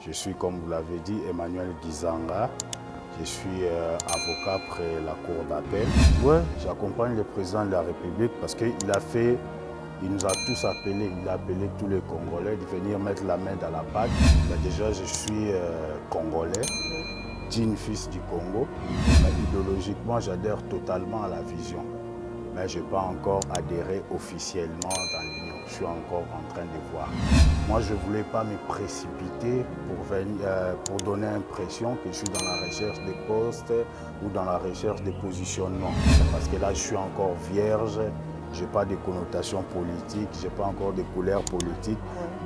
Je suis, comme vous l'avez dit, Emmanuel Gizanga. Je suis avocat près la cour d'appel. Ouais, j'accompagne le président de la République parce qu'il nous a tous appelés, il a appelé tous les Congolais de venir mettre la main dans la pâte. Déjà, je suis Congolais, digne fils du Congo. Idéologiquement, j'adhère totalement à la vision. Mais je n'ai pas encore adhéré officiellement dans l'Union. Je suis encore en train de voir. Moi, je ne voulais pas me précipiter pour donner l'impression que je suis dans la recherche des postes ou dans la recherche des positionnements. Parce que là, je suis encore vierge, je n'ai pas de connotation politique, je n'ai pas encore de couleur politique,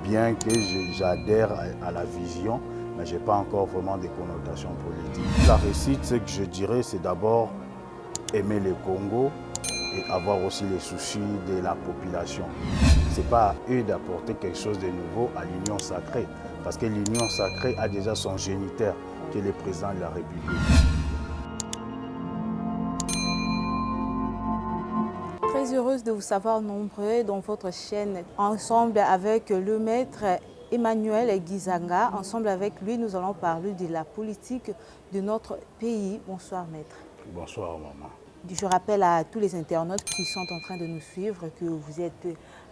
bien que j'adhère à la vision, mais je n'ai pas encore vraiment de connotation politique. La réussite, ce que je dirais, c'est d'abord aimer le Congo, et avoir aussi les soucis de la population. Ce n'est pas à eux d'apporter quelque chose de nouveau à l'Union sacrée, parce que l'Union sacrée a déjà son géniteur, qui est le président de la République. Très heureuse de vous savoir nombreux dans votre chaîne, ensemble avec le maître Emmanuel Gizanga. Ensemble avec lui, nous allons parler de la politique de notre pays. Bonsoir maître. Bonsoir maman. Je rappelle à tous les internautes qui sont en train de nous suivre que vous êtes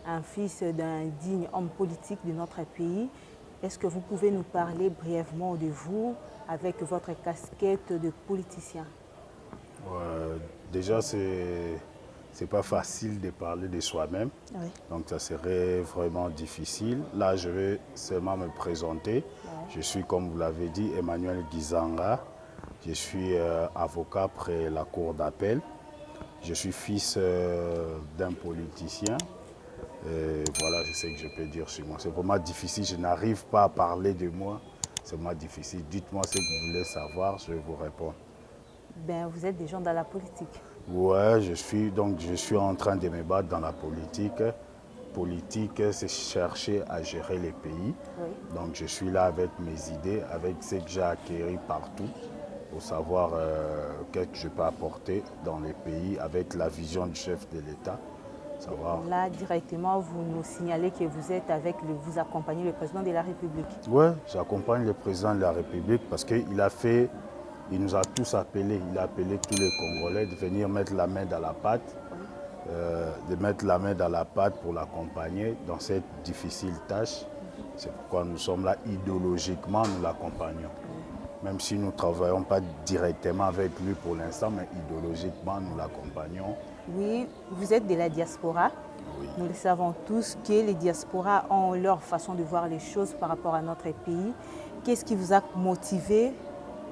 un fils d'un digne homme politique de notre pays. Est-ce que vous pouvez nous parler brièvement de vous avec votre casquette de politicien? Déjà, c'est pas facile de parler de soi-même, Oui. donc ça serait vraiment difficile. Là, je vais seulement me présenter. Je suis, comme vous l'avez dit, Emmanuel Gizanga. Je suis avocat près la cour d'appel. Je suis fils d'un politicien. Voilà, c'est ce que je peux dire sur moi. C'est vraiment difficile, je n'arrive pas à parler de moi. C'est vraiment difficile. Dites-moi ce que vous voulez savoir, je vais vous répondre. Ben, vous êtes des gens dans la politique. Ouais, je suis en train de me battre dans la politique. Politique, c'est chercher à gérer les pays. Oui. Donc je suis là avec mes idées, avec ce que j'ai acquis partout, pour savoir qu'est-ce que je peux apporter dans les pays avec la vision du chef de l'État. Savoir. Là, directement, vous nous signalez que vous êtes vous accompagnez le président de la République. Oui, j'accompagne le président de la République parce qu'il nous a tous appelés, il a appelé tous les Congolais de venir mettre la main dans la pâte, pour l'accompagner dans cette difficile tâche. C'est pourquoi nous sommes là, idéologiquement, nous l'accompagnons. Même si nous ne travaillons pas directement avec lui pour l'instant, mais idéologiquement, nous l'accompagnons. Oui, vous êtes de la diaspora. Oui. Nous le savons tous que les diasporas ont leur façon de voir les choses par rapport à notre pays. Qu'est-ce qui vous a motivé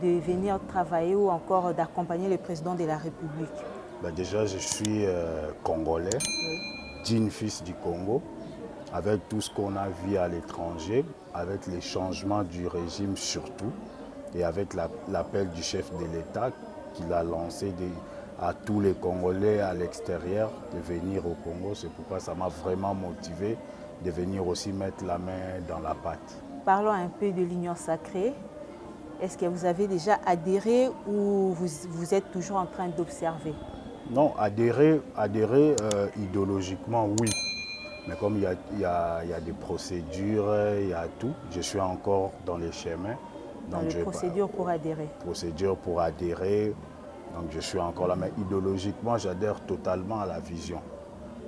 de venir travailler ou encore d'accompagner le président de la République? Déjà, je suis Congolais, digne fils du Congo, avec tout ce qu'on a vu à l'étranger, avec les changements du régime surtout, et avec l'appel du chef de l'État qu'il a lancé à tous les Congolais à l'extérieur de venir au Congo. C'est pourquoi ça m'a vraiment motivé de venir aussi mettre la main dans la pâte. Parlons un peu de l'Union sacrée. Est-ce que vous avez déjà adhéré ou vous êtes toujours en train d'observer? Non, adhérer idéologiquement, oui. Mais comme il y a des procédures, il y a tout, je suis encore dans les chemins. Dans les procédures pour adhérer. Procédures pour adhérer. Donc je suis encore là. Mais idéologiquement, j'adhère totalement à la vision.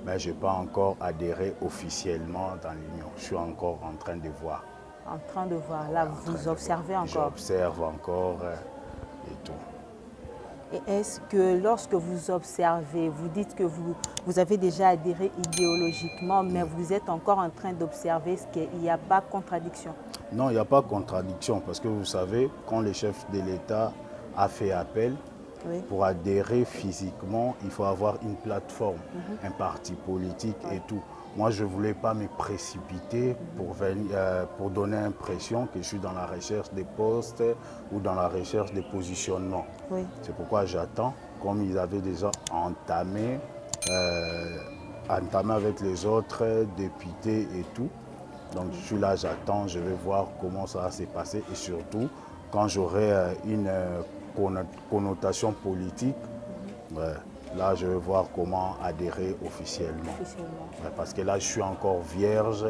Mais je n'ai pas encore adhéré officiellement dans l'Union. Je suis encore en train de voir. En train de voir. Là, vous observez encore. J'observe encore et tout. Et est-ce que lorsque vous observez, vous dites que vous avez déjà adhéré idéologiquement, mais vous êtes encore en train d'observer, est-ce qu'il n'y a pas de contradiction? Non, il n'y a pas de contradiction parce que vous savez, quand le chef de l'État a fait appel, pour adhérer physiquement, il faut avoir une plateforme, un parti politique et tout. Moi, je ne voulais pas me précipiter pour donner l'impression que je suis dans la recherche des postes ou dans la recherche des positionnements. Oui. C'est pourquoi j'attends, comme ils avaient déjà entamé avec les autres députés et tout. Donc je suis là, j'attends, je vais voir comment ça va se passer et surtout, quand j'aurai une connotation politique, là je vais voir comment adhérer officiellement. Parce que là je suis encore vierge,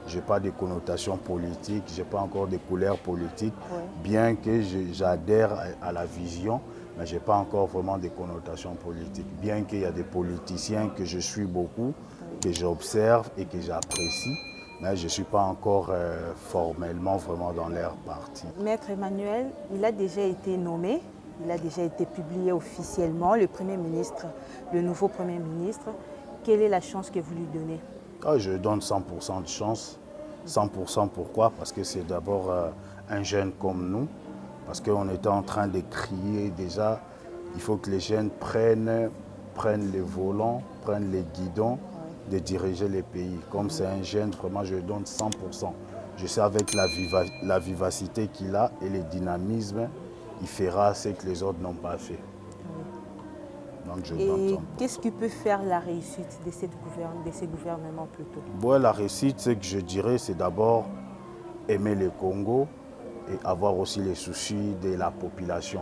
je n'ai pas de connotation politique, je n'ai pas encore de couleur politique, Ouais. bien que j'adhère à la vision, mais je n'ai pas encore vraiment de connotation politique. Bien qu'il y a des politiciens que je suis beaucoup, que j'observe et que j'apprécie, mais je ne suis pas encore formellement vraiment dans leur parti. Maître Emmanuel, il a déjà été nommé, il a déjà été publié officiellement, le Premier ministre, le nouveau Premier ministre. Quelle est la chance que vous lui donnez? Je donne 100% de chance. 100% pourquoi? Parce que c'est d'abord un jeune comme nous. Parce qu'on était en train de crier déjà, il faut que les jeunes prennent les volants, prennent les guidons de diriger les pays. Comme c'est un jeune, vraiment, je donne 100%. Je sais avec la vivacité qu'il a et le dynamisme, il fera ce que les autres n'ont pas fait. Donc je donne Et 100%. qu'est-ce qui peut faire la réussite de ces gouvernements plutôt? Bon, la réussite, ce que je dirais, c'est d'abord aimer le Congo et avoir aussi les soucis de la population.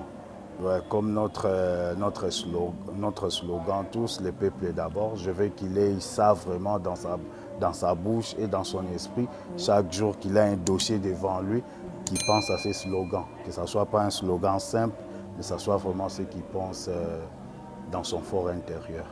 Ouais, comme notre slogan, tous les peuples d'abord, je veux qu'il ait ça vraiment dans sa bouche et dans son esprit, chaque jour qu'il a un dossier devant lui, qu'il pense à ses slogans. Que ce ne soit pas un slogan simple, mais que ce soit vraiment ce qu'il pense dans son fort intérieur.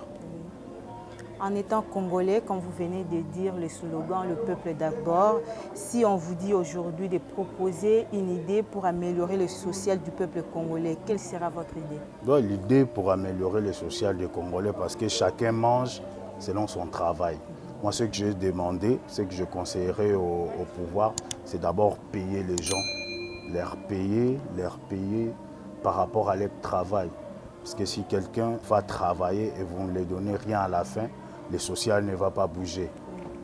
En étant congolais, comme vous venez de dire le slogan « Le peuple d'abord », si on vous dit aujourd'hui de proposer une idée pour améliorer le social du peuple congolais, quelle sera votre idée? L'idée pour améliorer le social des Congolais, parce que chacun mange selon son travail. Moi, ce que j'ai demandé, ce que je conseillerais au pouvoir, c'est d'abord payer les gens, leur payer par rapport à leur travail. Parce que si quelqu'un va travailler et vous ne lui donnez rien à la fin, le social ne va pas bouger.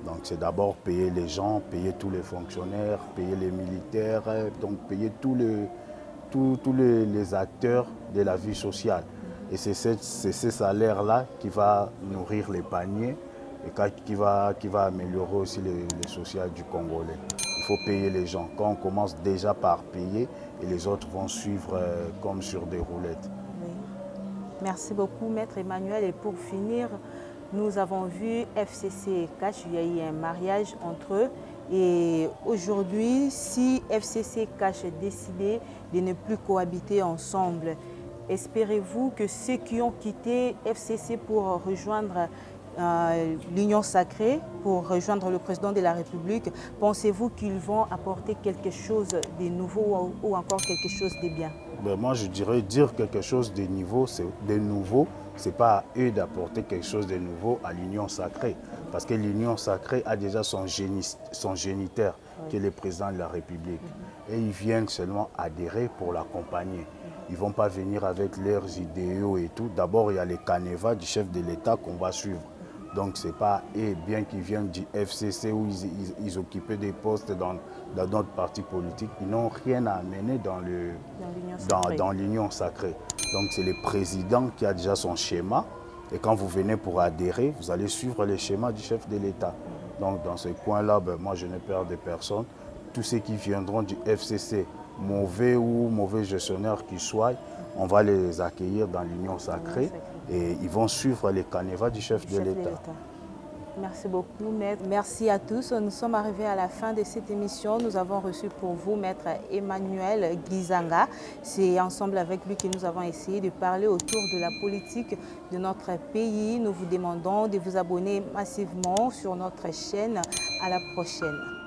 Donc c'est d'abord payer les gens, payer tous les fonctionnaires, payer les militaires, donc payer tous les acteurs de la vie sociale. Et c'est ce salaire-là qui va nourrir les paniers et qui va améliorer aussi le social du Congolais. Il faut payer les gens. Quand on commence déjà par payer, et les autres vont suivre comme sur des roulettes. Oui. Merci beaucoup, Maître Emmanuel. Et pour finir, nous avons vu FCC et Cash, il y a eu un mariage entre eux. Et aujourd'hui, si FCC et Cash est décidé de ne plus cohabiter ensemble, espérez-vous que ceux qui ont quitté FCC pour rejoindre l'Union sacrée, pour rejoindre le président de la République, pensez-vous qu'ils vont apporter quelque chose de nouveau ou encore quelque chose de bien? Moi, je dirais dire quelque chose de nouveau, ce n'est pas à eux d'apporter quelque chose de nouveau à l'Union sacrée. Parce que l'Union sacrée a déjà son géniteur, qui est le président de la République. Et ils viennent seulement adhérer pour l'accompagner. Ils ne vont pas venir avec leurs idéaux et tout. D'abord, il y a les canevas du chef de l'État qu'on va suivre. Donc, ce n'est pas eux, bien qu'ils viennent du FCC où ils occupaient des postes dans notre parti politique, ils n'ont rien à amener dans l'Union sacrée. Donc, c'est le président qui a déjà son schéma. Et quand vous venez pour adhérer, vous allez suivre les schémas du chef de l'État. Donc, dans ce coin-là, moi, je n'ai peur de personne. Tous ceux qui viendront du FCC, mauvais ou mauvais gestionnaires qu'ils soient, on va les accueillir dans l'Union sacrée et ils vont suivre les canevas du chef de l'État. Merci beaucoup, Maître. Merci à tous. Nous sommes arrivés à la fin de cette émission. Nous avons reçu pour vous Maître Emmanuel Gizanga. C'est ensemble avec lui que nous avons essayé de parler autour de la politique de notre pays. Nous vous demandons de vous abonner massivement sur notre chaîne. À la prochaine.